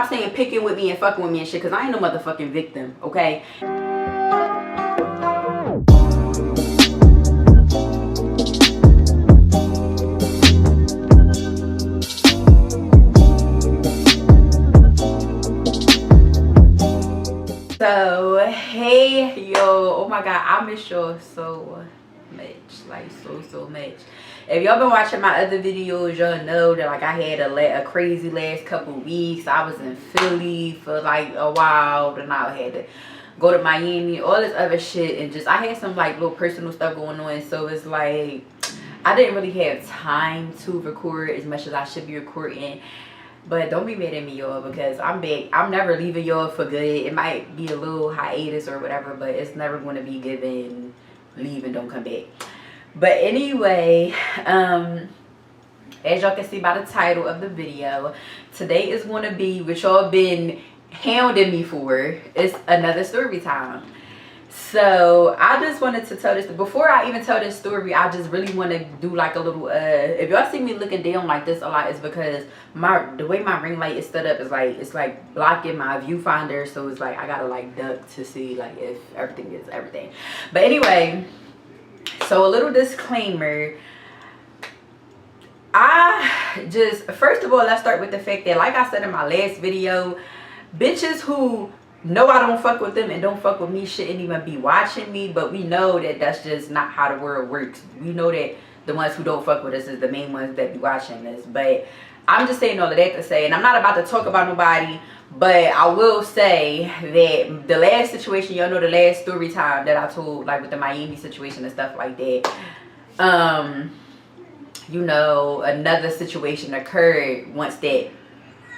stop saying picking with me and fucking with me and shit, because I ain't no motherfucking victim, okay? So hey yo, oh my god, I miss y'all so much, like so much. If y'all been watching my other videos, y'all know that like I had a crazy last couple weeks. I was in Philly for like a while, then I had to go to Miami, all this other shit, and just I had some like little personal stuff going on, so it's like I didn't really have time to record as much as I should be recording. But don't be mad at me, y'all, because I'm back. I'm never leaving y'all for good. It might be a little hiatus or whatever, but it's never going to be given leave and don't come back. But anyway, as y'all can see by the title of the video, today is going to be what y'all been hounding me for. It's another story time. So I just wanted to tell this. Before I even tell this story, I just really want to do like a little if y'all see me looking down like this a lot, it's because the way my ring light is set up is like it's like blocking my viewfinder, so it's like I gotta like duck to see like if everything is everything. But anyway, so a little disclaimer. First of all, let's start with the fact that, like I said in my last video, bitches who know I don't fuck with them and don't fuck with me shouldn't even be watching me. But we know that that's just not how the world works. We know that the ones who don't fuck with us is the main ones that be watching this. But I'm just saying all of that to say, and I'm not about to talk about nobody, but I will say that the last situation, y'all know the last story time that I told, like with the Miami situation and stuff like that, you know, another situation occurred once that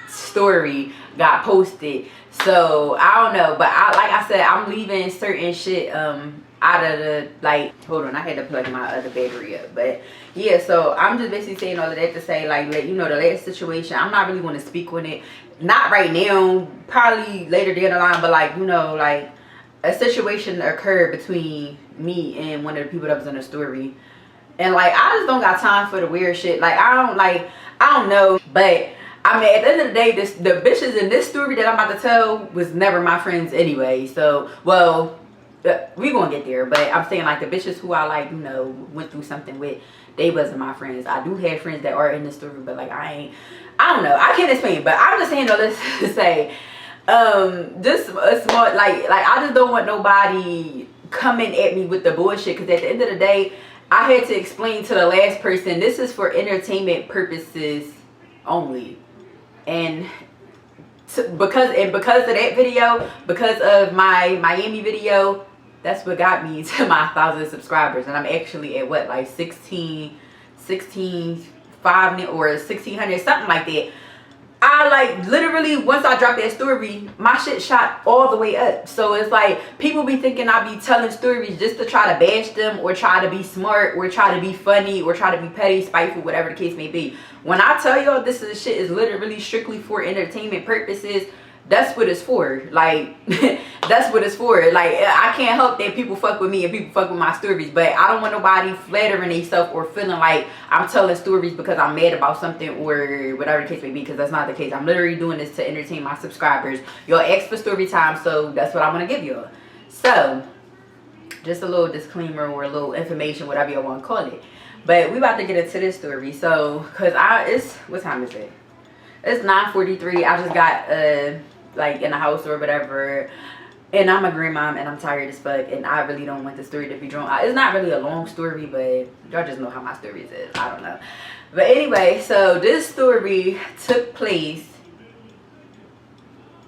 story got posted. So I don't know, but like I said, I'm leaving certain shit out of the, like, hold on, I had to plug my other battery up. But yeah, so I'm just basically saying all of that to say, like, you know, the last situation, I'm not really going to speak on it, not right now, probably later down the line, but like, you know, like a situation occurred between me and one of the people that was in the story, and like I just don't got time for the weird shit. Like I don't know, but I mean, at the end of the day, the bitches in this story that I'm about to tell was never my friends anyway. So, well, we gonna get there. But I'm saying, like, the bitches who I, like, you know, went through something with, they wasn't my friends. I do have friends that are in the story, but, like, I don't know. I can't explain, but I'm just saying all this to say, just a small, like, I just don't want nobody coming at me with the bullshit. Because at the end of the day, I had to explain to the last person, this is for entertainment purposes only. And because of that video, because of my Miami video, that's what got me to my 1,000 subscribers. And I'm actually at what, like 16,500 or 1,600, something like that. I like literally, once I dropped that story, my shit shot all the way up. So it's like people be thinking I be telling stories just to try to bash them or try to be smart or try to be funny or try to be petty, spiteful, whatever the case may be. When I tell y'all this is shit is literally strictly for entertainment purposes, that's what it's for. Like, that's what it's for. Like, I can't help that people fuck with me and people fuck with my stories, but I don't want nobody flattering themselves or feeling like I'm telling stories because I'm mad about something or whatever the case may be, because that's not the case. I'm literally doing this to entertain my subscribers. Y'all asked for story time, so that's what I want to give y'all. So, just a little disclaimer or a little information, whatever y'all want to call it. But we about to get into this story. So, because what time is it? It's 9:43. I just got like in the house or whatever, and I'm a grandmom and I'm tired as fuck, and I really don't want the story to be drawn. It's not really a long story, but y'all just know how my stories is. I don't know. But anyway, so this story took place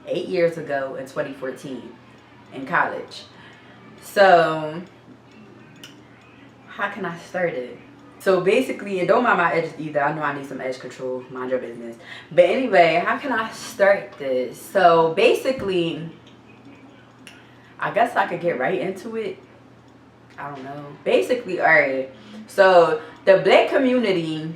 8 years ago in 2014 in college. So how can I start it? So basically, and don't mind my edges either. I know I need some edge control. Mind your business. But anyway, how can I start this? So basically, I guess I could get right into it. I don't know. Basically, alright. So the black community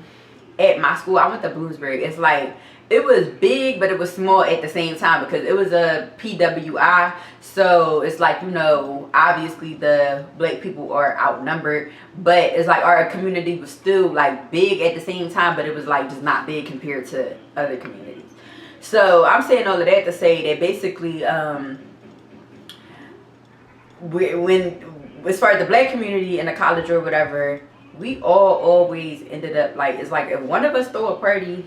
at my school, I went to Bloomsbury. It's like, it was big, but it was small at the same time because it was a PWI. So it's like, you know, obviously the black people are outnumbered, but it's like our community was still like big at the same time, but it was like just not big compared to other communities. So I'm saying all of that to say that basically, when as far as the black community in the college or whatever, we all always ended up like, it's like if one of us throw a party,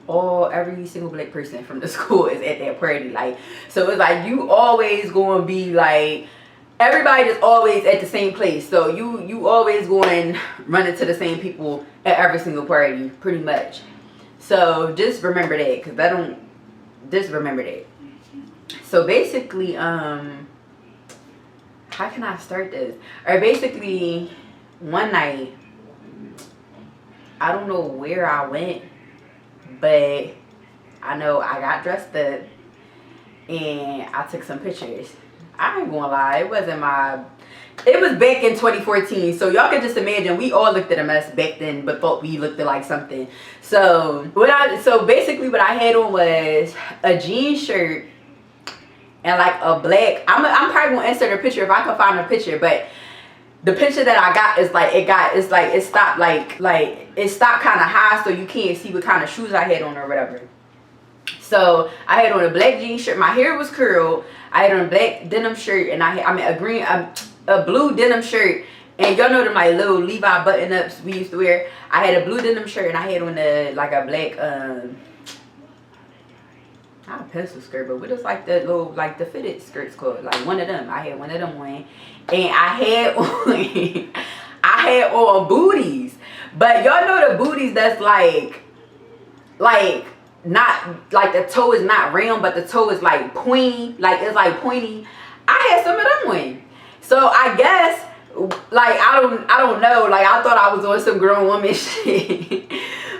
every single black person from the school is at that party. Like, so it's like you always gonna be like, everybody is always at the same place. So you always going run into the same people at every single party, pretty much. So just remember that, because I don't, just remember that. So basically, how can I start this? Or basically, one night, I don't know where I went, but I know I got dressed up and I took some pictures. I ain't gonna lie, it wasn't my, it was back in 2014, so y'all can just imagine we all looked at a mess back then, but thought we looked like something. So basically what I had on was a jean shirt and like a black, I'm probably gonna insert a picture if I can find a picture, but the picture that I got is like, it stopped it stopped kind of high, so you can't see what kind of shoes I had on or whatever. So I had on a black jean shirt, my hair was curled, I had on a black denim shirt, and a blue denim shirt, and y'all know them like little Levi button ups we used to wear. I had a blue denim shirt and I had on a black not a pencil skirt, but what is like the little, like the fitted skirts called, like one of them. I had one of them on, and I had on I had on booties, but y'all know the booties that's like not like the toe is not round, but the toe is like pointy, like it's like pointy. I had some of them on. So I guess like I don't know, like I thought I was on some grown woman shit.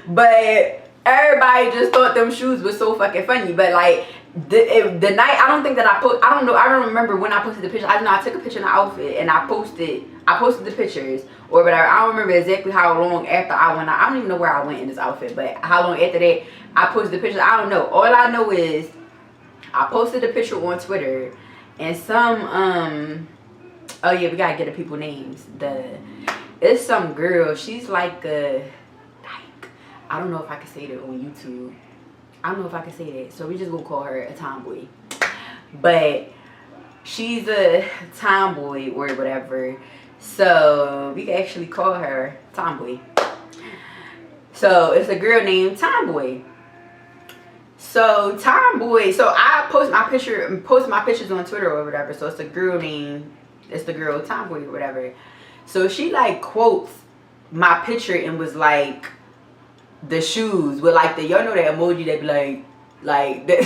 But everybody just thought them shoes were so fucking funny. But like the night, I don't think that I don't remember when I posted the picture. I know I took a picture in the outfit and I posted the pictures or whatever. I don't remember exactly how long after I went out. I don't even know where I went in this outfit, but how long after that I posted the pictures, I don't know. All I know is I posted the picture on Twitter, and some oh yeah, we gotta get the people names. It's some girl, she's like I don't know if I can say that on YouTube. I don't know if I can say that, so we just gonna call her a tomboy. But she's a tomboy or whatever, so we can actually call her Tomboy. So it's a girl named Tomboy. So Tomboy, so I post my pictures on Twitter or whatever. So it's the girl Tomboy or whatever. So she like quotes my picture and was like, the shoes with like y'all know that emoji that be like that.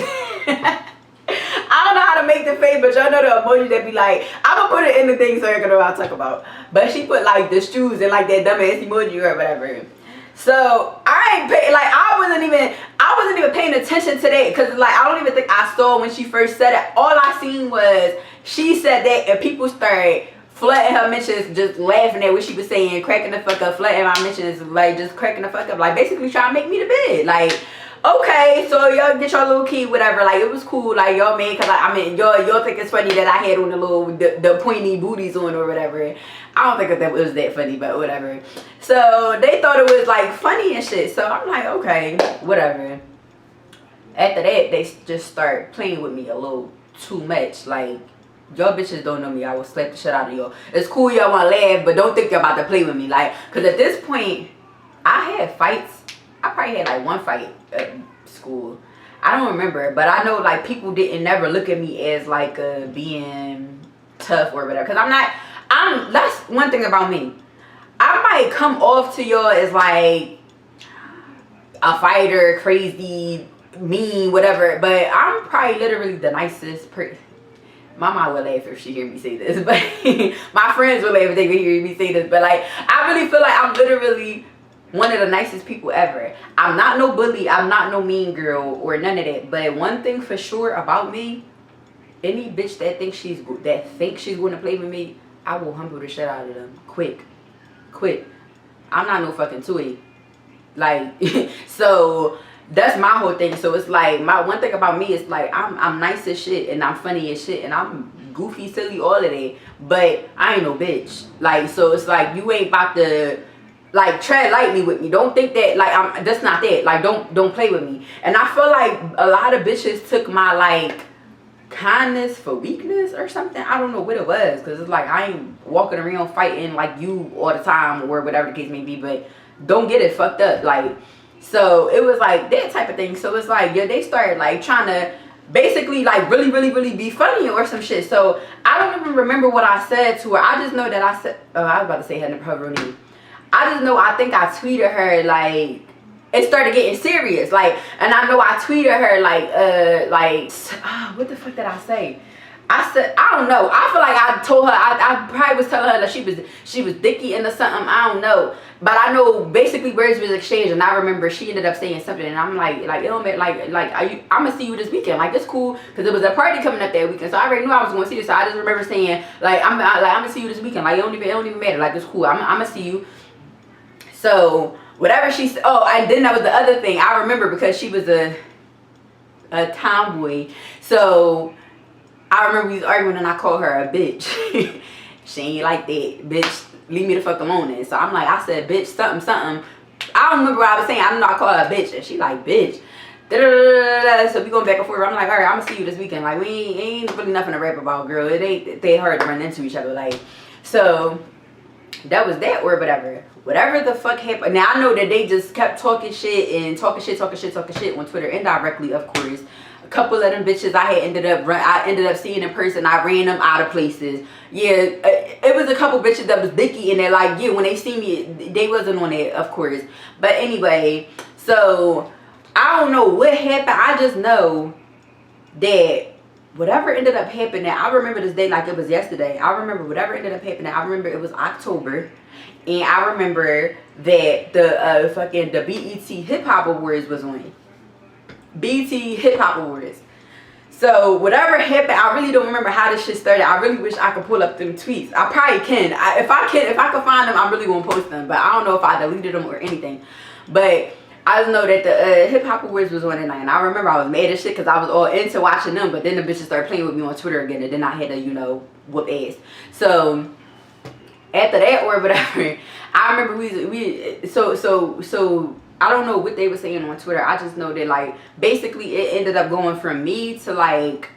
I don't know how to make the face, but y'all know the emoji that be like, I'm gonna put it in the thing so you're gonna know what I talk about. But she put like the shoes and like that dumbass emoji or whatever. So I wasn't even paying attention to that, because like I don't even think I saw when she first said it. All I seen was she said that and people started flooding her mentions, just laughing at what she was saying, cracking the fuck up, flooding my mentions, like just cracking the fuck up, like basically trying to make me the bed. Like, okay, so y'all get your little key, whatever. Like, it was cool, like y'all made, cause like, I mean, y'all think it's funny that I had on the pointy booties on or whatever. I don't think that was that funny, but whatever. So they thought it was like funny and shit. So I'm like, okay, whatever. After that, they just start playing with me a little too much. Like, y'all bitches don't know me, I will slap the shit out of y'all. It's cool y'all want to laugh, but don't think y'all about to play with me. Like, because at this point, I had fights. I probably had like one fight at school. I don't remember, but I know like people didn't never look at me as like being tough or whatever. Because that's one thing about me. I might come off to y'all as like a fighter, crazy, mean, whatever. But I'm probably literally the nicest person. My mom will laugh if she hear me say this, but my friends will laugh if they hear me say this. But like, I really feel like I'm literally one of the nicest people ever. I'm not no bully, I'm not no mean girl or none of that. But one thing for sure about me, any bitch that thinks she's going to play with me, I will humble the shit out of them quick. I'm not no fucking toy. Like, so that's my whole thing. So it's like, my one thing about me is like, I'm nice as shit and I'm funny as shit and I'm goofy, silly, all of that, but I ain't no bitch. Like, so it's like, you ain't about to like tread lightly with me. Don't think that like I'm that's not that. Like don't play with me. And I feel like a lot of bitches took my like kindness for weakness or something. I don't know what it was, because it's like I ain't walking around fighting like you all the time or whatever the case may be, but don't get it fucked up. Like, so it was like that type of thing. So it's like, yeah, they started like trying to basically like really be funny or some shit. So I don't even remember what I said to her. I just know that I said, oh, I was about to say her real name. I just know I think I tweeted her like, it started getting serious, like, and I know I tweeted her like what the fuck did I say? I said, I don't know. I feel like I told her, I probably was telling her that she was dicky into something. I don't know, but I know basically words was exchanged, and I remember she ended up saying something, and I'm like it don't matter, I'm gonna see you this weekend. Like, it's cool, because it was a party coming up that weekend, so I already knew I was going to see this. So I just remember saying like I'm gonna see you this weekend. Like, it don't even matter. Like, it's cool. I'm gonna see you. So whatever she said. Oh, and then that was the other thing I remember, because she was a tomboy. So I remember we was arguing, and I called her a bitch. She ain't like that. Bitch, leave me the fuck alone. And so I'm like, I said, bitch, something. I don't remember what I was saying. I don't know. I called her a bitch, and she like, bitch. So we going back and forth. I'm like, all right, I'm gonna see you this weekend. Like, we ain't really nothing to rap about, girl. It ain't they hard to run into each other. Like, so that was that or whatever the fuck happened. Now I know that they just kept talking shit on Twitter, indirectly, of course. A couple of them bitches I ended up seeing in person. I ran them out of places. Yeah, it was a couple bitches that was dicky, and they're like, yeah, when they see me, they wasn't on it, of course. But anyway, so I don't know what happened. I just know that whatever ended up happening, I remember this day like it was yesterday. I remember whatever ended up happening. I remember it was October, and I remember that the BET Hip Hop Awards was on. BET Hip Hop Awards. So whatever happened, I really don't remember how this shit started. I really wish I could pull up them tweets. I probably can. If I could find them, I'm really gonna post them. But I don't know if I deleted them or anything. But I just know that the Hip Hop Awards was on that night, and I remember I was mad as shit because I was all into watching them, but then the bitches started playing with me on Twitter again, and then I had to, whoop ass. So after that or whatever, I remember so I don't know what they were saying on Twitter. I just know that like basically it ended up going from me to like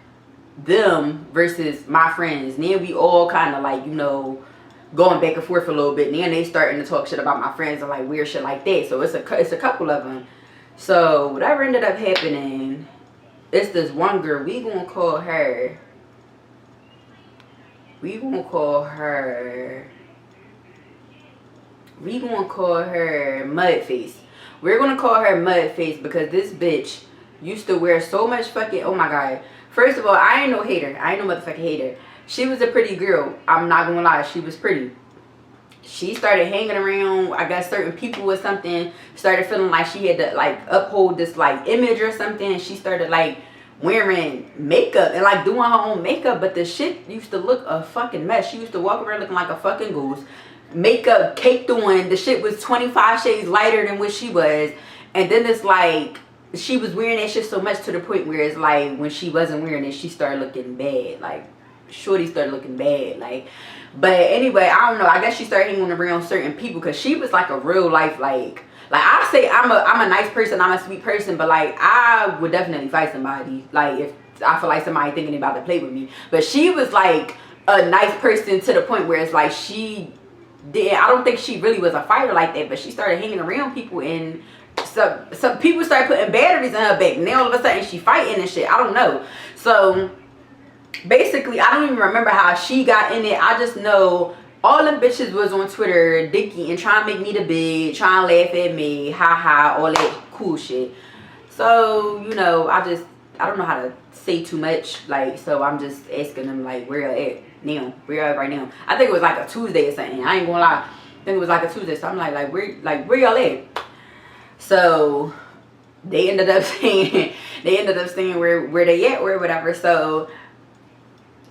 them versus my friends. And then we all kind of like going back and forth a little bit, and then they starting to talk shit about my friends and like weird shit like that. So it's a couple of them. So whatever ended up happening, it's this one girl. We gonna call her Mudface. We're gonna call her Mudface because this bitch used to wear so much fucking, oh my god. First of all, I ain't no hater. I ain't no motherfucking hater. She was a pretty girl. I'm not gonna lie, she was pretty. She started hanging around, I guess, certain people or something. Started feeling like she had to like uphold this like image or something. She started like wearing makeup and like doing her own makeup, but the shit used to look a fucking mess. She used to walk around looking like a fucking goose. Makeup caked on. The shit was 25 shades lighter than what she was. And then it's like she was wearing that shit so much to the point where it's like when she wasn't wearing it, she started looking bad. Like shorty started looking bad. Like, but anyway, I don't know. I guess she started hanging around certain people because she was like a real life like I say I'm a nice person, I'm a sweet person, but like I would definitely fight somebody like if I feel like somebody thinking about to play with me. But she was like a nice person to the point where it's like I don't think she really was a fighter like that, but she started hanging around people, and some people started putting batteries in her back, and then all of a sudden she fighting and shit. I don't know. So basically, I don't even remember how she got in it. I just know all them bitches was on Twitter dicky and trying to make me the big, trying to laugh at me, ha, all that cool shit. So I don't know how to say too much, like, so I'm just asking them like where y'all at now, where y'all at right now. I think it was like a Tuesday or something. I ain't gonna lie, I think it was like a Tuesday. So I'm like where y'all at? So they ended up saying where they at or whatever. So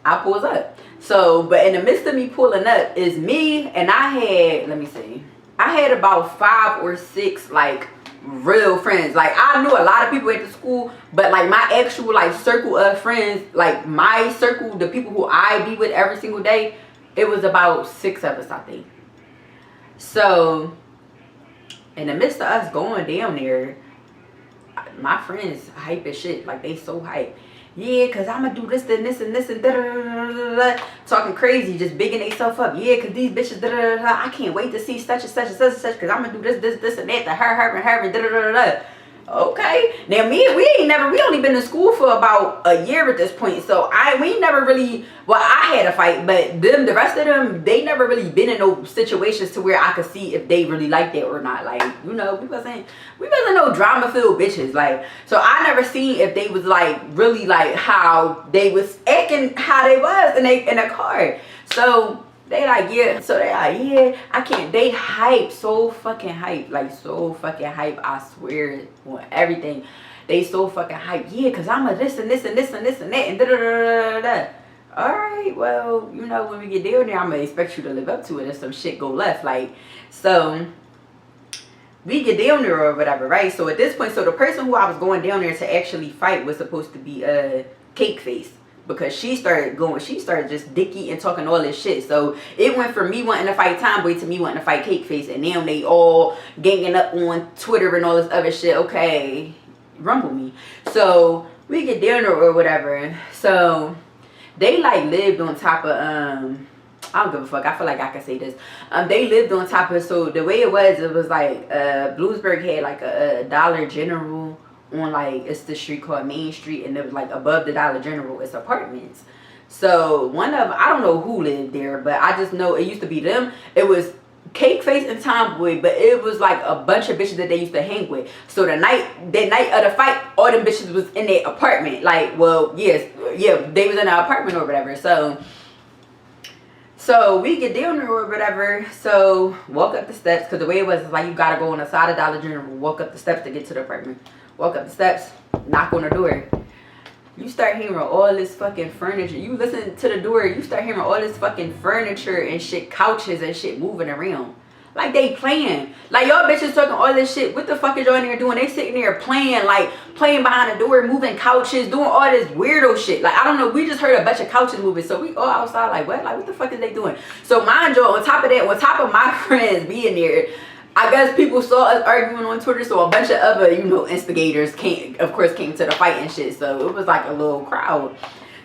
I pulls up. So but in the midst of me pulling up is me, and I had about 5 or 6 like real friends. Like I knew a lot of people at the school, but like my actual like circle of friends, like my circle, the people who I be with every single day, it was about 6 of us, I think. So in the midst of us going down there, my friends hype as shit. Like, they so hype. Yeah, cause I'ma do this and this and this and da da da da da, talking crazy, just bigging themselves up. Yeah, cause these bitches da da da da. I can't wait to see such and such and such and such. Cause I'ma do this and that to her and da da da da. Okay, now we only been in school for about a year at this point, so we never really, well, I had a fight, but the rest of them, they never really been in no situations to where I could see if they really liked it or not. Like, you know, we wasn't no drama filled bitches, like, so I never seen if they was like really like how they was acting, how they was in a car. So they like, yeah, so they like, yeah, I can't, they hype, so fucking hype, like so fucking hype, I swear on everything. They so fucking hype, yeah, cause I'm a this and this and this and this and that and da da da da da. Alright, well, you know, when we get down there, I'm gonna expect you to live up to it if some shit go left, like, so we get down there or whatever, right? So at this point, so the person who I was going down there to actually fight was supposed to be Cake Face. Because she started just dicky and talking all this shit. So it went from me wanting to fight Tomboy to me wanting to fight Cake Face. And now they all ganging up on Twitter and all this other shit. Okay, rumble me. So we get down there or whatever. So they like lived on top of, I don't give a fuck. I feel like I can say this. They lived on top of, so the way it was like, Bluesburg had like a Dollar General on, like, it's the street called Main Street, and it was like above the Dollar General, it's apartments. So one of, I don't know who lived there, but I just know it used to be them. It was Cake Face and Tomboy, but it was like a bunch of bitches that they used to hang with. So that night of the fight, all them bitches was in their apartment. Like, well, yes, yeah, they was in our apartment or whatever. So we get down there or whatever. So walk up the steps, because the way it was like you gotta go on the side of Dollar General, walk up the steps to get to the apartment. Walk up the steps, knock on the door. You start hearing all this fucking furniture. You listen to the door, you start hearing all this fucking furniture and shit, couches and shit moving around. Like they playing. Like y'all bitches talking all this shit. What the fuck is y'all in there doing? They sitting there playing, like playing behind the door, moving couches, doing all this weirdo shit. Like, I don't know, we just heard a bunch of couches moving. So we all outside like, what? Like, what the fuck is they doing? So mind you, on top of that, on top of my friends being there, I guess people saw us arguing on Twitter, so a bunch of other, you know, instigators came to the fight and shit. So it was like a little crowd.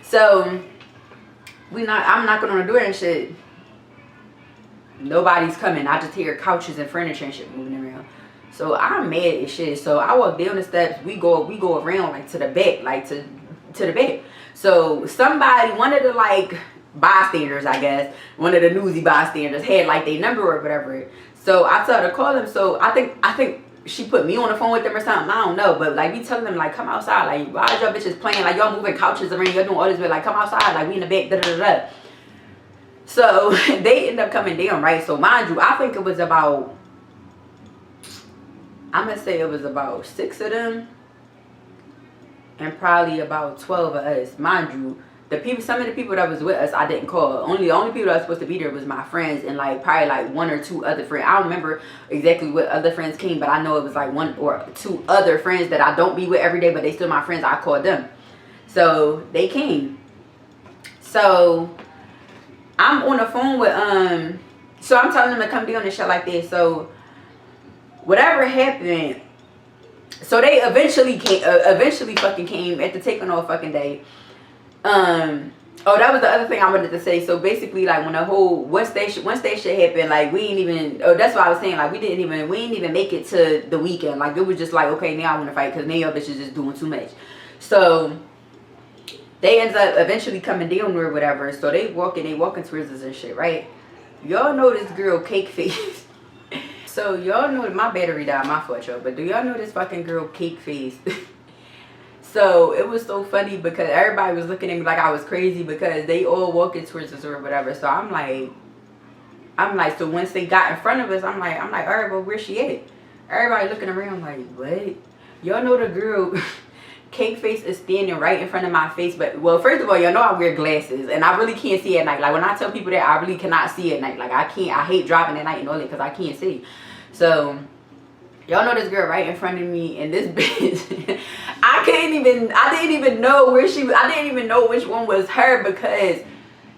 So I'm knocking on the door and shit. Nobody's coming. I just hear couches and furniture and shit moving around. So I'm mad as shit. So I walk down the steps. We go around like to the back, like to the back. So somebody, one of the like bystanders, I guess, one of the newsy bystanders had like their number or whatever. So I told her to call them. So I think she put me on the phone with them or something. I don't know. But like we telling them like, come outside. Like, why is y'all bitches playing? Like y'all moving couches around. Y'all doing all this. But like, come outside. Like we in the back. Da da da da. So they end up coming down, right? So mind you, I think it was about, I'm gonna say it was about 6 of them and probably about 12 of us. Mind you, some of the people that was with us, I didn't call. The only people that was supposed to be there was my friends and like probably like 1 or 2 other friends. I don't remember exactly what other friends came, but I know it was like 1 or 2 other friends that I don't be with every day, but they still my friends. I called them. So they came. So I'm on the phone with, so I'm telling them to come down and shit like this. So whatever happened, so they eventually fucking came at the taking off fucking day. Oh, that was the other thing I wanted to say. So basically, like when the whole once that shit happened, like we ain't even, oh, that's what I was saying, like we ain't even make it to the weekend. Like it was just like, okay, now I want to fight because now y'all bitches just doing too much. So they ends up eventually coming down or whatever. So they walking towards us and shit, right? Y'all know this girl Cake Face. So y'all know that my battery died, my fault, y'all. But do y'all know this fucking girl Cake Face? So it was so funny because everybody was looking at me like I was crazy because they all walking towards us or whatever. So I'm like, so once they got in front of us, I'm like, all right, well, where's she at? Everybody looking around like, what? Y'all know the girl Cake Face is standing right in front of my face. But, well, first of all, y'all know I wear glasses and I really can't see at night. Like when I tell people that, I really cannot see at night. Like I hate driving at night and all that because I can't see. So y'all know this girl right in front of me, and this bitch, I didn't even know where she was. I didn't even know which one was her because,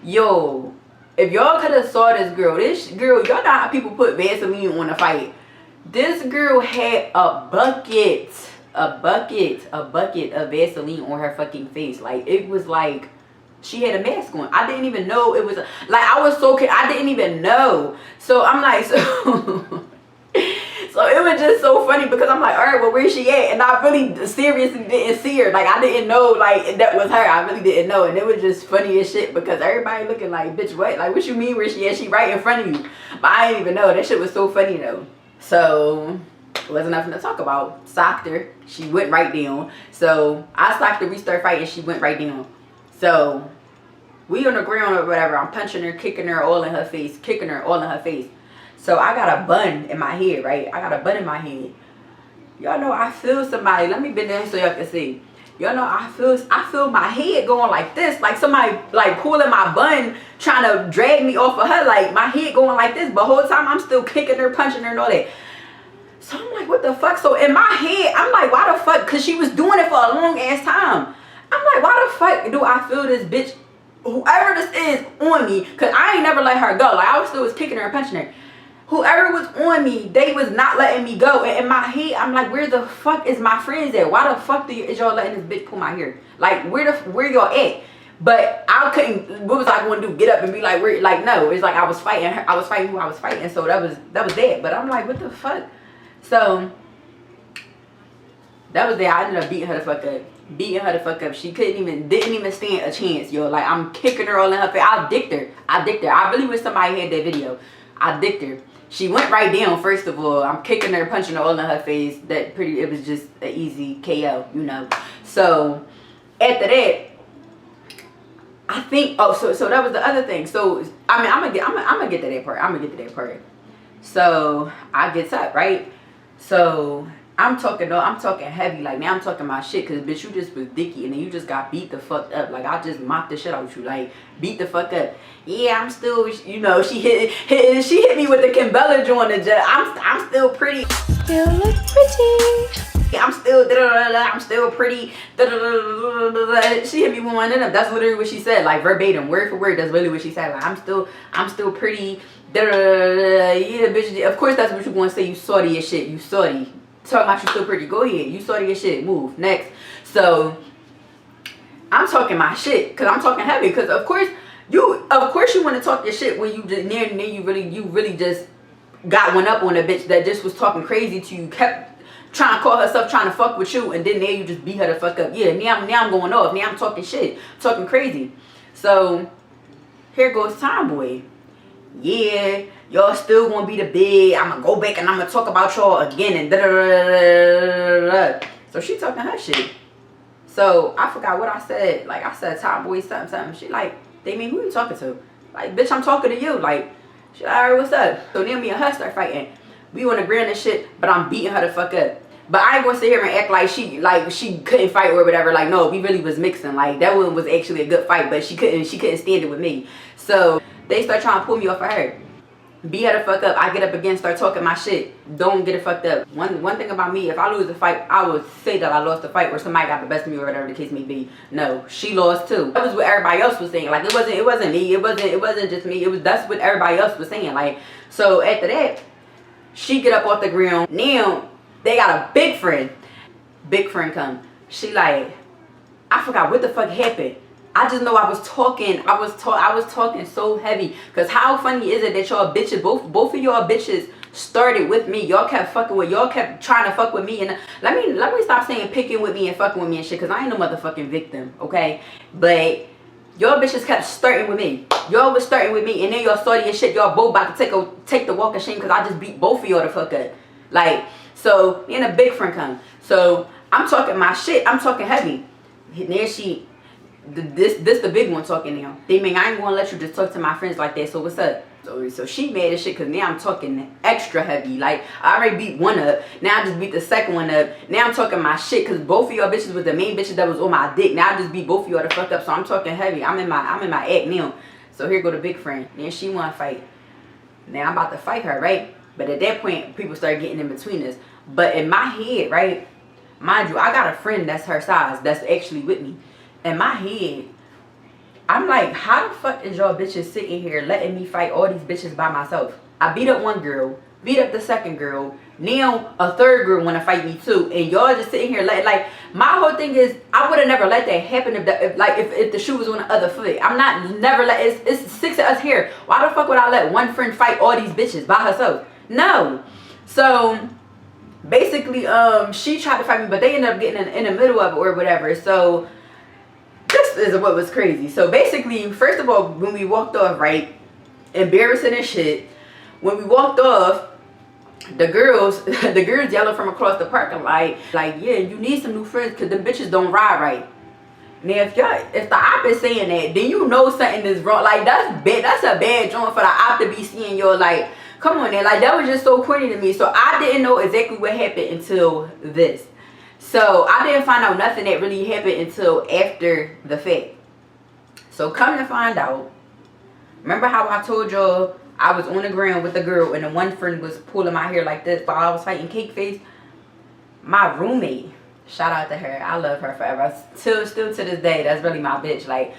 yo, if y'all could have saw this girl, y'all know how people put Vaseline on a fight. This girl had a bucket of Vaseline on her fucking face. Like, it was like she had a mask on. I didn't even know it was like, I was so I didn't even know. So I'm like, so so it was just so funny because I'm like, all right, well, where's she at? And I really seriously didn't see her. Like, I didn't know, like, that was her. I really didn't know. And it was just funny as shit because everybody looking like, bitch, what? Like, what you mean where she at? She right in front of you. But I didn't even know. That shit was so funny, though. So, wasn't nothing to talk about. Socked her. She went right down. So, I socked her. We started fighting. She went right down. So, we on the ground or whatever. I'm punching her, kicking her all in her face. Kicking her all in her face. So I got a bun in my head, right? I got a bun in my head. Y'all know I feel somebody. Let me bend down so y'all can see. Y'all know I feel my head going like this. Like somebody like pulling my bun, trying to drag me off of her. Like my head going like this. But whole time I'm still kicking her, punching her and all that. So I'm like, what the fuck? So in my head, I'm like, why the fuck? Because she was doing it for a long ass time. I'm like, why the fuck do I feel this bitch, whoever this is, on me? Because I ain't never let her go. Like I was still kicking her and punching her. Whoever was on me, they was not letting me go. And in my head, I'm like, where the fuck is my friends at? Why the fuck is y'all letting this bitch pull my hair? Like, where y'all at? But I couldn't, what was I going to do? Get up and be like, where? Like, no. It's like I was fighting her. I was fighting who I was fighting. So that was that. But I'm like, what the fuck? So, that was there. I ended up beating her the fuck up. Beating her the fuck up. She didn't even stand a chance, yo. Like, I'm kicking her all in her face. I dicked her. I really wish somebody had that video. I dicked her. She went right down, first of all. I'm kicking her, punching her all in her face. It was just an easy KO, you know. So, after that, I think, so that was the other thing. So, I mean, I'm gonna get to that part. I'm gonna get to that part. So, I gets up, right? So, I'm talking heavy. Like, now I'm talking my shit. Because, bitch, you just was dicky. And then you just got beat the fuck up. Like, I just mocked the shit out of you. Like, beat the fuck up. Yeah, I'm still, you know, she hit me with the Kimbella joint. I'm still pretty. Still look pretty. I'm still, I'm still pretty. She hit me with one of them. That's literally what she said. Like, verbatim, word for word. That's really what she said. Like, I'm still pretty. Yeah, bitch. Of course, that's what you want to say. You salty as shit. You salty. Talking about you still pretty. Go ahead. You salty as shit. Move. Next. So, I'm talking my shit. Because I'm talking heavy. Because, of course you want to talk your shit when you just you really just got one up on a bitch that just was talking crazy to you, kept trying to call herself trying to fuck with you, and then there you just beat her the fuck up. Yeah, now I'm going off. Now I'm talking shit, talking crazy. So here goes Tomboy. Yeah, y'all still gonna be the big. I'm gonna go back and I'm gonna talk about y'all again and da da da da da. So she talking her shit. So I forgot what I said. Like I said, Tomboy something. She like, they mean, who you talking to? Like, bitch, I'm talking to you. Like, she like, alright, what's up? So then me and her start fighting. We on the ground and shit, but I'm beating her the fuck up. But I ain't gonna sit here and act like she couldn't fight or whatever. Like, no, we really was mixing. Like, that one was actually a good fight, but she couldn't stand it with me. So they start trying to pull me off of her. Beat her the fuck up. I get up again, start talking my shit. Don't get it fucked up. One thing about me, if I lose a fight, I would say that I lost the fight or somebody got the best of me or whatever the case may be. No, she lost too. That was what everybody else was saying. Like, it wasn't me. It wasn't just me. That's what everybody else was saying. Like, so after that, she get up off the ground. Now they got a big friend. Big friend come. She like, I forgot what the fuck happened. I just know I was talking so heavy. Cause how funny is it that y'all bitches, both of y'all bitches started with me. Y'all kept trying to fuck with me. And let me stop saying picking with me and fucking with me and shit. Cause I ain't no motherfucking victim, okay? But y'all bitches kept starting with me. Y'all was starting with me, and then y'all started your shit. Y'all both about to take the walk of shame. Cause I just beat both of y'all the fuck up. Like, so then a big friend come. So I'm talking my shit. I'm talking heavy. And then this the big one talking now. They mean I ain't gonna let you just talk to my friends like that. So what's up? So she mad as shit because now I'm talking extra heavy. Like, I already beat one up. Now I just beat the second one up. Now I'm talking my shit because both of y'all bitches was the main bitches that was on my dick. Now I just beat both of y'all the fuck up. So I'm talking heavy. I'm in my act now. So here go the big friend. Then she wanna fight. Now I'm about to fight her, right? But at that point, people start getting in between us. But in my head, right? Mind you, I got a friend that's her size that's actually with me. In my head, I'm like, how the fuck is y'all bitches sitting here letting me fight all these bitches by myself? I beat up one girl. beat up the second girl. Now a third girl want to fight me too, and y'all just sitting here like my whole thing is I would have never let that happen if the shoe was on the other foot. I'm not never let it's 6 of us here. Why the fuck would I let one friend fight all these bitches by herself? No. So basically she tried to fight me, but they ended up getting in the middle of it or whatever. So this is what was crazy. So basically, first of all, when we walked off, right, embarrassing as shit, when we walked off, the girls yelling from across the parking lot, like, yeah, you need some new friends because the bitches don't ride right. Now, if the op is saying that, then you know something is wrong. Like, that's a bad joint for the op to be seeing your, like, come on there. Like, that was just so corny to me. So I didn't know exactly what happened until this. So I didn't find out nothing that really happened until after the fact. So come to find out, remember how I told y'all I was on the ground with the girl and the one friend was pulling my hair like this while I was fighting Cake Face? My roommate, shout out to her, I love her forever. Still to this day, that's really my bitch. Like,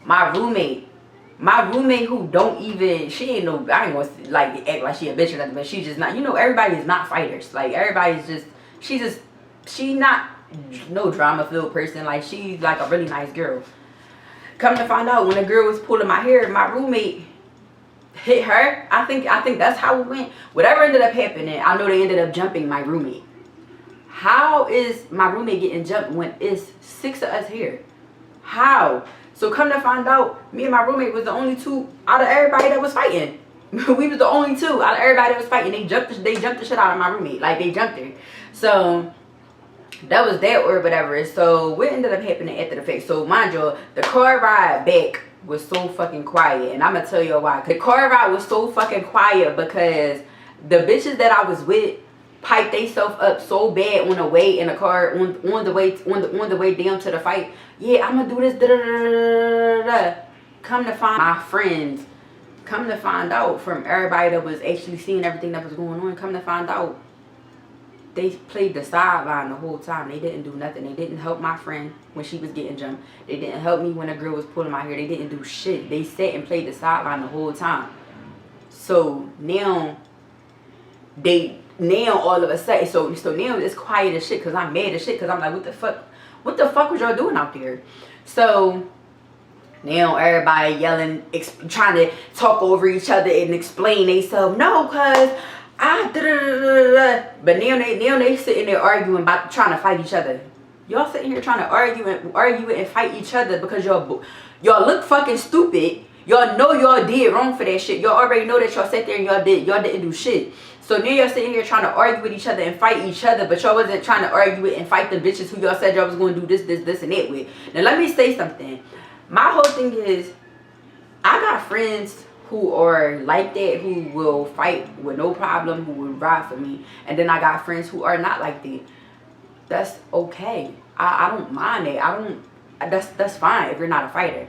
my roommate who don't even, she ain't no, I ain't gonna like act like she a bitch or nothing, but she just not, you know, everybody is not fighters. Like, everybody's just, she not no drama filled person. Like, she's like a really nice girl. Come to find out, when the girl was pulling my hair, my roommate hit her. I think that's how it went. Whatever ended up happening, I know they ended up jumping my roommate. How is my roommate getting jumped when it's 6 of us here? How? So come to find out, me and my roommate was the only two out of everybody that was fighting. We was the only two out of everybody that was fighting. They jumped the shit out of my roommate. Like, they jumped her. So that was that or whatever. So what ended up happening after the fact? So mind you, the car ride back was so fucking quiet, and I'm gonna tell you why. The car ride was so fucking quiet because the bitches that I was with piped themselves up so bad on the way in the car, on the way down to the fight. Yeah, I'm gonna do this. Da, da, da, da, da. Come to find my friends, come to find out from everybody that was actually seeing everything that was going on. Come to find out, they played the sideline the whole time. They didn't do nothing. They didn't help my friend when she was getting jumped. They didn't help me when a girl was pulling my hair. They didn't do shit. They sat and played the sideline the whole time. So now all of a sudden, so now it's quiet as shit because I'm mad as shit because I'm like, what the fuck was y'all doing out there? So now everybody yelling, trying to talk over each other and explain themselves. No, cause but now they sitting there arguing about trying to fight each other. Y'all sitting here trying to argue and fight each other because y'all look fucking stupid. Y'all know y'all did wrong for that shit. Y'all already know that y'all sat there and y'all didn't do shit. So now y'all sitting here trying to argue with each other and fight each other, but y'all wasn't trying to argue with and fight the bitches who y'all said y'all was going to do this and that with. Now let me say something. My whole thing is, I got friends who are like that, who will fight with no problem, who will ride for me. And then I got friends who are not like that. That's okay. I don't mind it. That's fine if you're not a fighter.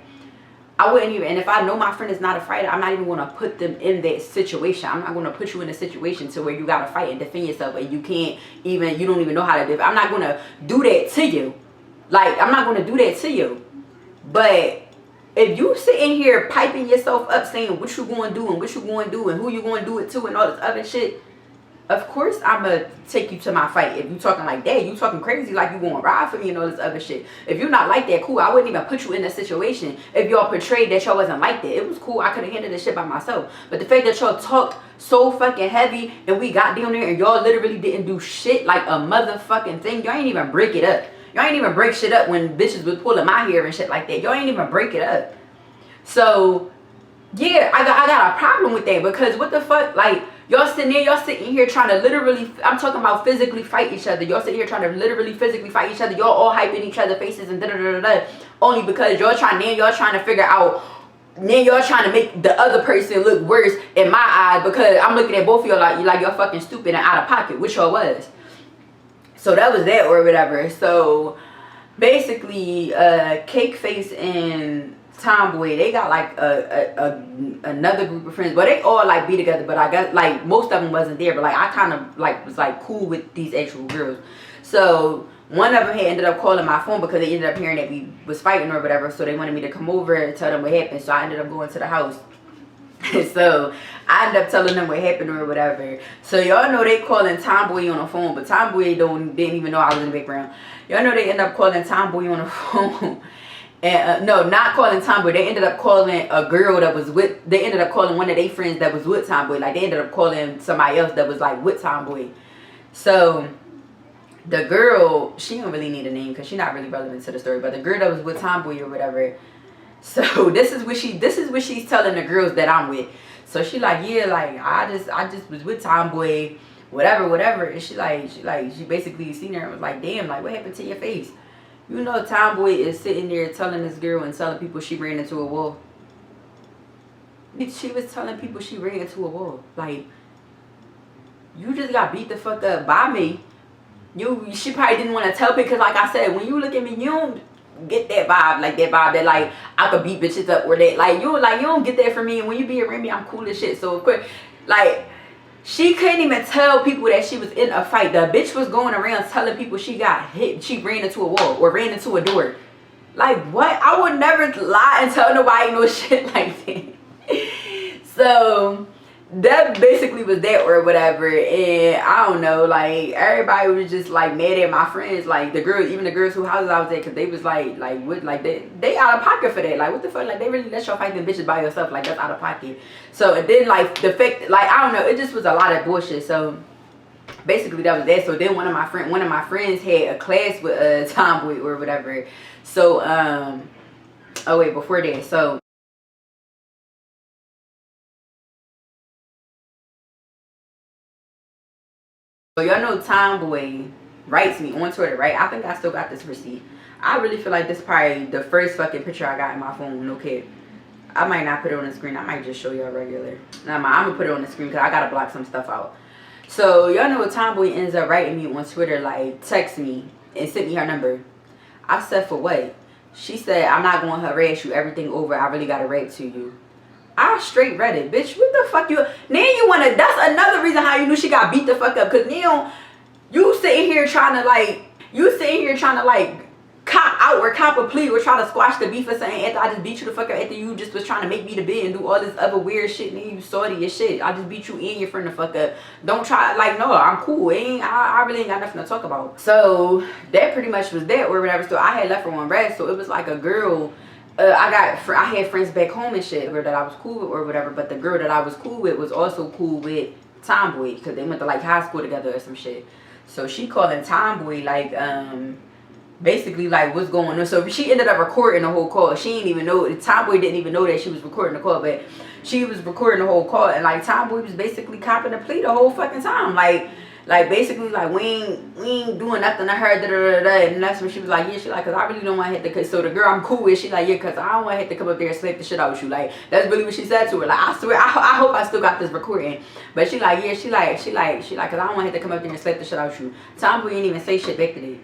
I wouldn't even, and if I know my friend is not a fighter, I'm not even going to put them in that situation. I'm not going to put you in a situation to where you got to fight and defend yourself and you don't even know how to defend. I'm not going to do that to you. Like, I'm not going to do that to you. But if you sitting here piping yourself up saying what you going to do and what you going to do and who you going to do it to and all this other shit, of course I'm going to take you to my fight. If you talking like that, you talking crazy like you going to ride for me and all this other shit. If you're not like that, cool. I wouldn't even put you in that situation if y'all portrayed that y'all wasn't like that. It was cool. I could have handled this shit by myself. But the fact that y'all talked so fucking heavy and we got down there and y'all literally didn't do shit like a motherfucking thing. Y'all ain't even break it up. Y'all ain't even break shit up when bitches was pulling my hair and shit like that. Y'all ain't even break it up. So, yeah, I got a problem with that because what the fuck, like, y'all sitting here trying to literally, I'm talking about physically fight each other. Y'all sitting here trying to literally physically fight each other. Y'all all hyping each other's faces and da-da-da-da-da. Only because y'all trying to figure out, now y'all trying to make the other person look worse in my eyes because I'm looking at both of y'all like y'all fucking stupid and out of pocket, which y'all was. So that was that or whatever. So basically, Cake Face and Tomboy, they got like another group of friends, but they all like be together, but I got like most of them wasn't there, but like I kind of like was like cool with these actual girls. So one of them had ended up calling my phone because they ended up hearing that we was fighting or whatever, so they wanted me to come over and tell them what happened. So I ended up going to the house So I ended up telling them what happened or whatever. So y'all know they calling Tomboy on the phone, but Tomboy didn't even know I was in the background. Y'all know they ended up calling Tomboy on the phone. And no, not calling Tomboy. They ended up calling a girl that was with, they ended up calling one of their friends that was with Tomboy. Like, they ended up calling somebody else that was, like, with Tomboy. So, the girl, she don't really need a name because she's not really relevant to the story. But the girl that was with Tomboy or whatever. So, this is what she's telling the girls that I'm with. So, she like, yeah, like, I just was with Tomboy, whatever. And she basically seen her and was like, damn, like, what happened to your face? You know, Tomboy is sitting there telling this girl and telling people she ran into a wall. She was telling people she ran into a wall. Like, you just got beat the fuck up by me. She probably didn't want to tell me because, like I said, when you look at me, you don't get that vibe that like I could beat bitches up or that. Like, you don't get that from me. And when you be around me, I'm cool as shit. So, of course, like, she couldn't even tell people that she was in a fight. The bitch was going around telling people she got hit. She ran into a wall or ran into a door. Like, what? I would never lie and tell nobody no shit like that. So, that basically was that or whatever. And I don't know, like, everybody was just like mad at my friends, like the girls, even the girls whose houses I was at, because they was like what, like they out of pocket for that. Like, what the fuck? Like, they really let y'all fight them bitches by yourself. Like, that's out of pocket. So, and then like the fact, like, I don't know, it just was a lot of bullshit. So basically that was that. So then one of my friends had a class with a Tomboy or whatever. So oh wait, before that, so y'all know Tomboy writes me on Twitter, right? I think I still got this receipt. I really feel like this is probably the first fucking picture I got in my phone, no kid. I might not put it on the screen. I might just show y'all regular. Nah, I'm gonna put it on the screen because I gotta block some stuff out. So y'all know Tomboy ends up writing me on Twitter, like, text me and sent me her number. I said, for what? She said, I'm not gonna harass you. Everything over. I really gotta rap to you. I straight read it, bitch. What the fuck you? Now you wanna? That's another reason how you knew she got beat the fuck up. Cause now you sitting here trying to like cop out or cop a plea or try to squash the beef or something. After I just beat you the fuck up, after you just was trying to make me the bid and do all this other weird shit, and you salty as shit. I just beat you and your friend the fuck up. Don't try, like, no, I'm cool. I really ain't got nothing to talk about. So that pretty much was that or whatever. So I had left her on red. So it was like a girl. I had friends back home and shit that I was cool with or whatever, but the girl that I was cool with was also cool with Tomboy because they went to like high school together or some shit. So she calling Tomboy like basically like what's going on. So she ended up recording the whole call. She didn't even know, Tomboy didn't even know that she was recording the call, but she was recording the whole call, and like Tomboy was basically copping the plea the whole fucking time. Like basically like we ain't doing nothing to her, and that's when she was like, yeah, she like, cause I really don't want to hit the, so the girl I'm cool with, she like, yeah, cause I don't want to hit to come up there and slap the shit out with you. Like, that's really what she said to her. Like, I swear, I hope I still got this recording. But she like, yeah, she like, cause I don't want to hit to come up there and slap the shit out with you. Tomboy didn't even say shit back to that.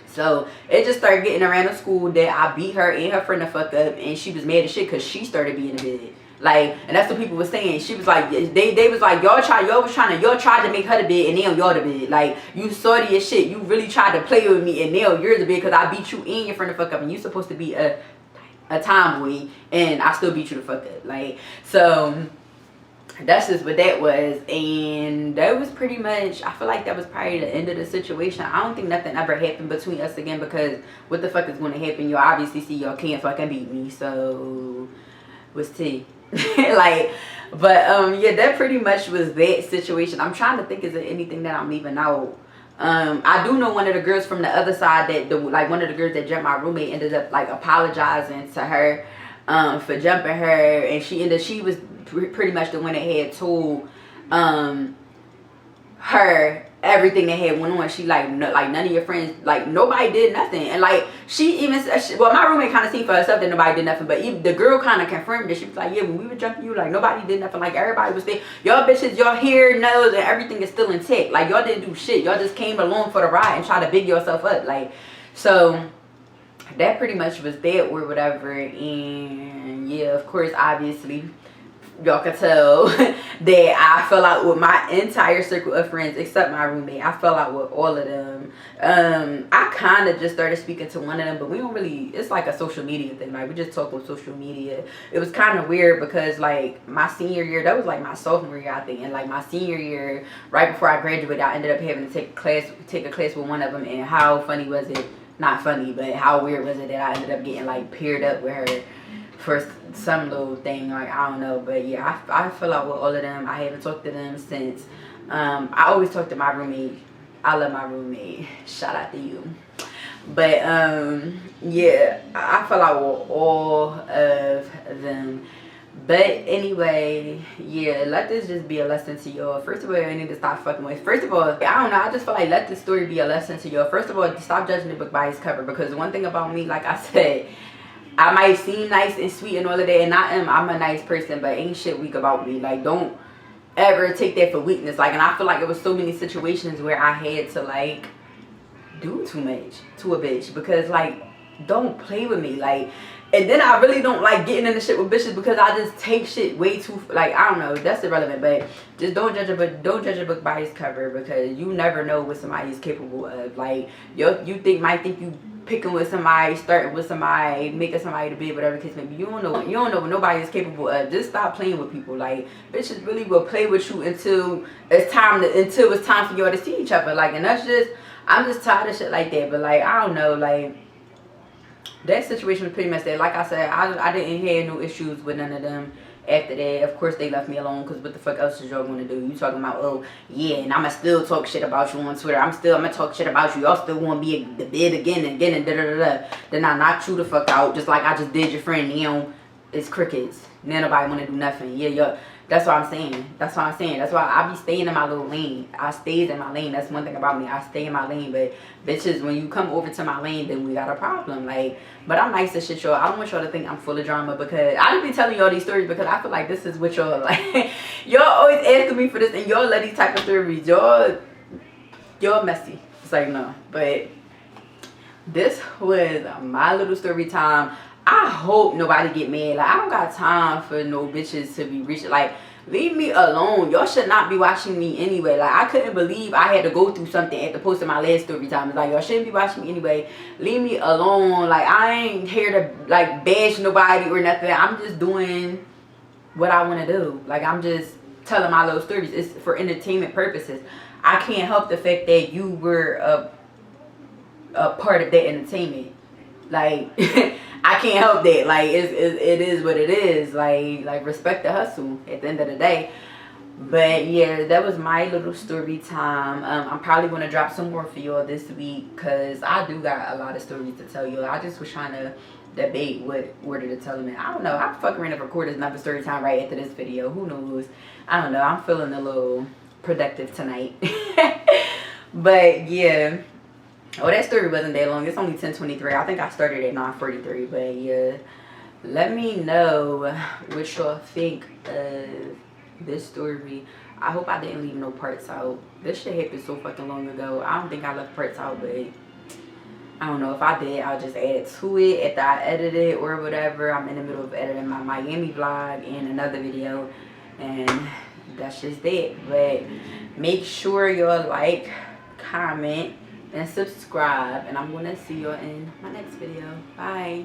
So it just started getting around the school that I beat her and her friend the fuck up, and she was mad as shit cause she started being a bid. Like, and that's what people were saying. She was like, they was like, y'all tried to make her the bid, and now y'all the bid. Like, you salty as shit. You really tried to play with me, and now you're the bid because I beat you and your friend the fuck up, and you supposed to be a tomboy, and I still beat you the fuck up. Like, so that's just what that was, and that was pretty much, I feel like that was probably the end of the situation. I don't think nothing ever happened between us again because what the fuck is going to happen? Y'all obviously see y'all can't fucking beat me, so what's tea? Like, but yeah, that pretty much was that situation. I'm trying to think, is there anything that I'm leaving out? I do know one of the girls from the other side that one of the girls that jumped my roommate ended up like apologizing to her for jumping her, and she was pretty much the one that had told her everything that had went on. She like none of your friends, like nobody did nothing, and like she even said, well, my roommate kind of seen for herself that nobody did nothing, but even the girl kind of confirmed that. She was like, yeah, when we were jumping you, like nobody did nothing, like everybody was there, y'all bitches, y'all hair, nose, and everything is still intact, like y'all didn't do shit, y'all just came along for the ride and tried to big yourself up. Like, so that pretty much was that or whatever. And yeah, of course, obviously y'all can tell that I fell out with my entire circle of friends except my roommate. I fell out with all of them. I kind of just started speaking to one of them, but we don't really, it's like a social media thing. Like, we just talk on social media. It was kind of weird because, like, my senior year, that was like my sophomore year, I think. And like my senior year, right before I graduated, I ended up having to take a class with one of them. And how funny was it? Not funny, but how weird was it that I ended up getting like paired up with her for some little thing, like, I don't know. But yeah, I fell out with all of them. I haven't talked to them since. I always talk to my roommate. I love my roommate. Shout out to you. But yeah, I fell out with all of them. But anyway, yeah, let this just be a lesson to y'all. First of all, I need to stop fucking with. First of all, I don't know, I just feel like let this story be a lesson to y'all. First of all, stop judging the book by its cover, because one thing about me, like I said, I might seem nice and sweet and all of that, and I'm a nice person, but ain't shit weak about me. Like, don't ever take that for weakness. Like, and I feel like it was so many situations where I had to, like, do too much to a bitch, because, like, don't play with me. Like, and then I really don't like getting into shit with bitches, because I just take shit way too, like, I don't know, that's irrelevant. But just don't judge a book by its cover, because you never know what somebody is capable of. Like, you might think you picking with somebody, starting with somebody, making somebody to be whatever case maybe. You don't know what nobody is capable of. Just stop playing with people. Like, bitches really will play with you until it's time for y'all to see each other. Like, and that's just, I'm just tired of shit like that. But like, I don't know, like, that situation was pretty much that. Like I said, I didn't have no issues with none of them after that. Of course, they left me alone, because what the fuck else is y'all gonna do? You talking about, oh yeah, and I'ma still talk shit about you on Twitter. I'm gonna talk shit about you. Y'all still wanna be the bid again and again and da da da da. Then I knock you the fuck out, just like I just did your friend. You know, it's crickets. Now nobody wanna do nothing. Yeah, y'all. That's what I'm saying. That's why I be staying in my little lane. I stays in my lane. That's one thing about me. I stay in my lane. But bitches, when you come over to my lane, then we got a problem. Like, but I'm nice as shit, y'all. I don't want y'all to think I'm full of drama, because I just be telling y'all these stories because I feel like this is what y'all like. Y'all always asking me for this, and y'all love these type of stories. Y'all messy. It's like, no. But this was my little story time. I hope nobody get mad. Like, I don't got time for no bitches to be reaching. Like, leave me alone. Y'all should not be watching me anyway. Like, I couldn't believe I had to go through something after posting my last story time. It's like, y'all shouldn't be watching me anyway. Leave me alone. Like, I ain't here to, like, bash nobody or nothing. I'm just doing what I want to do. Like, I'm just telling my little stories. It's for entertainment purposes. I can't help the fact that you were a part of that entertainment. Like, I can't help that. Like, it is what it is. Like respect the hustle at the end of the day. But yeah, that was my little story time. I'm probably going to drop some more for y'all this week, because I do got a lot of stories to tell you. I just was trying to debate what order to tell them in. I don't know. I'm fucking ready to record another story time right after this video. Who knows? I don't know. I'm feeling a little productive tonight. But yeah. Oh, that story wasn't that long. It's only 10:23. I think I started at 9:43. But yeah, let me know what y'all think of this story. I hope I didn't leave no parts out. This shit happened so fucking long ago. I don't think I left parts out, but I don't know. If I did, I'll just add to it after I edit it or whatever. I'm in the middle of editing my Miami vlog and another video, and that's just it. But make sure y'all like, comment, and subscribe, and I'm gonna see you in my next video. Bye.